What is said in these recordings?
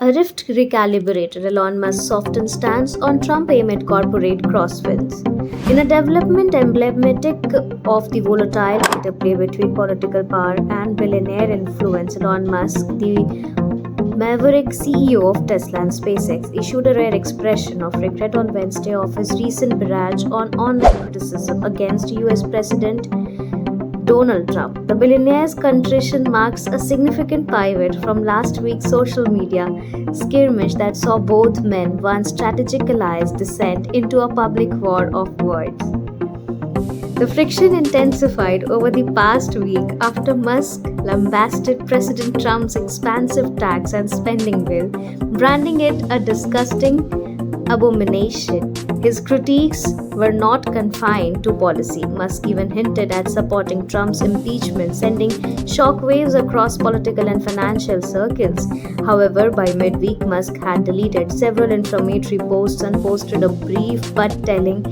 A rift recalibrated. Elon Musk softened stance on Trump amid corporate crosswinds. In a development emblematic of the volatile interplay between political power and billionaire influence, Elon Musk, the maverick CEO of Tesla and SpaceX, issued a rare expression of regret on Wednesday of his recent barrage on online criticism against US President Donald Trump. The billionaire's contrition marks a significant pivot from last week's social media skirmish that saw both men once strategic allies descend into a public war of words. The friction intensified over the past week after Musk lambasted President Trump's expansive tax and spending bill, branding it a disgusting abomination. His critiques were not confined to policy. Musk even hinted at supporting Trump's impeachment, sending shockwaves across political and financial circles. However, by midweek, Musk had deleted several inflammatory posts and posted a brief but telling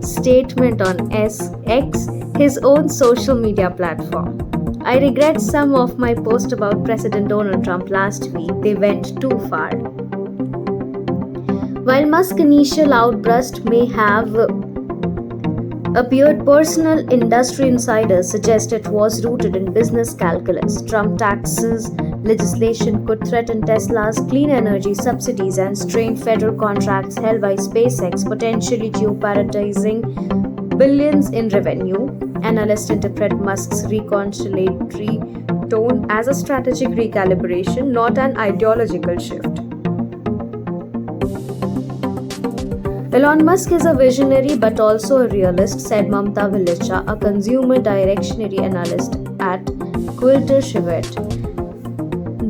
statement on X, his own social media platform. I regret some of my posts about President Donald Trump last week. They went too far. While Musk's initial outburst may have appeared personal, industry insiders suggest it was rooted in business calculus. Trump taxes legislation could threaten Tesla's clean energy subsidies and strain federal contracts held by SpaceX, potentially jeopardizing billions in revenue. Analysts interpret Musk's reconciliatory tone as a strategic recalibration, not an ideological shift. Elon Musk is a visionary but also a realist, said Mamta Valechha, a consumer directionary analyst at Quilter Cheviot.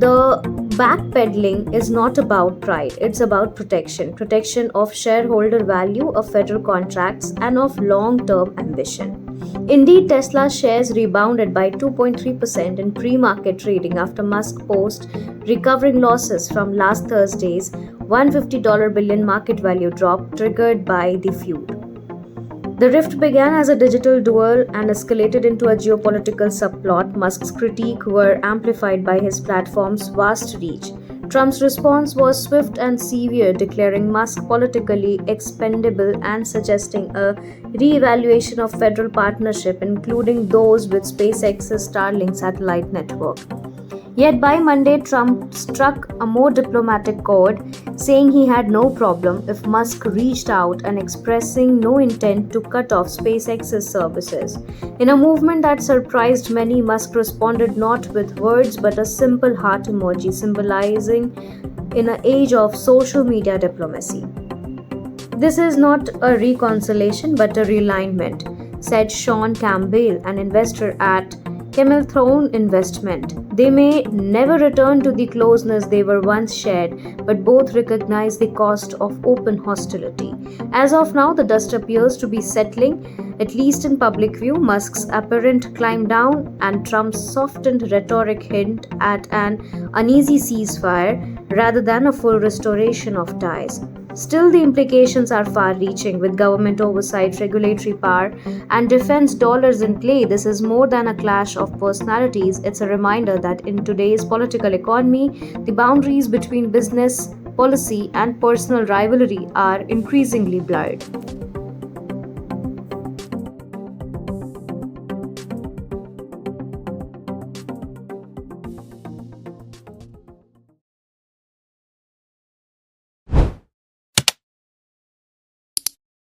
The backpedaling is not about pride, it's about protection of shareholder value, of federal contracts, and of long-term ambition. Indeed, Tesla shares rebounded by 2.3% in pre-market trading after Musk post recovering losses from last Thursday's $150 billion market value drop triggered by the feud. The rift began as a digital duel and escalated into a geopolitical subplot. Musk's critiques were amplified by his platform's vast reach. Trump's response was swift and severe, declaring Musk politically expendable and suggesting a re-evaluation of federal partnership, including those with SpaceX's Starlink satellite network. Yet by Monday, Trump struck a more diplomatic chord, saying he had no problem if Musk reached out and expressing no intent to cut off SpaceX's services. In a movement that surprised many, Musk responded not with words but a simple heart emoji, symbolizing in an age of social media diplomacy. This is not a reconciliation but a realignment, said Sean Campbell, an investor at Camelthorne Investment. They may never return to the closeness they were once shared, but both recognize the cost of open hostility. As of now, the dust appears to be settling, at least in public view. Musk's apparent climb down and Trump's softened rhetoric hint at an uneasy ceasefire rather than a full restoration of ties. Still, the implications are far-reaching. With government oversight, regulatory power, and defense dollars in play, this is more than a clash of personalities. It's a reminder that in today's political economy, the boundaries between business, policy, and personal rivalry are increasingly blurred.